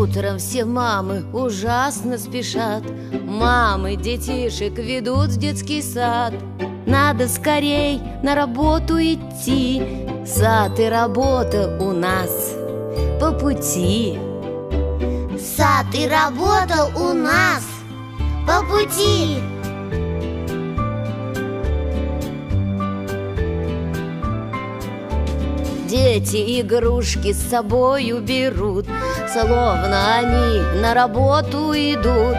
Утром все мамы ужасно спешат. Мамы детишек ведут в детский сад. Надо скорей на работу идти. Сад и работа у нас по пути. Сад и работа у нас по пути. Дети игрушки с собою берут, словно они на работу идут.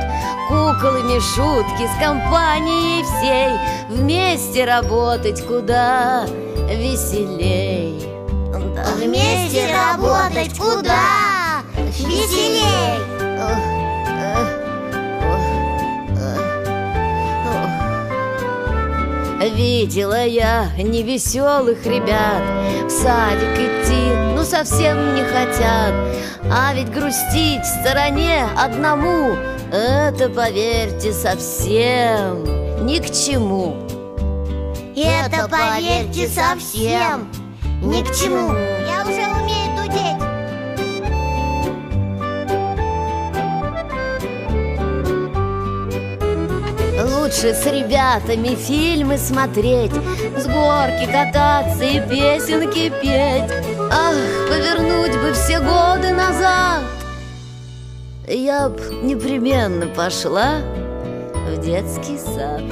Куклами шутки с компанией всей, вместе работать куда веселей. Вместе работать куда веселей. Видела я невеселых ребят, в садик идти, ну совсем не хотят. А ведь грустить в стороне одному, это, поверьте, совсем ни к чему. Это, поверьте, совсем ни к чему. Я уже умею дудеть. Лучше с ребятами фильмы смотреть, с горки кататься и песенки петь. Ах, повернуть бы все годы назад, я б непременно пошла в детский сад.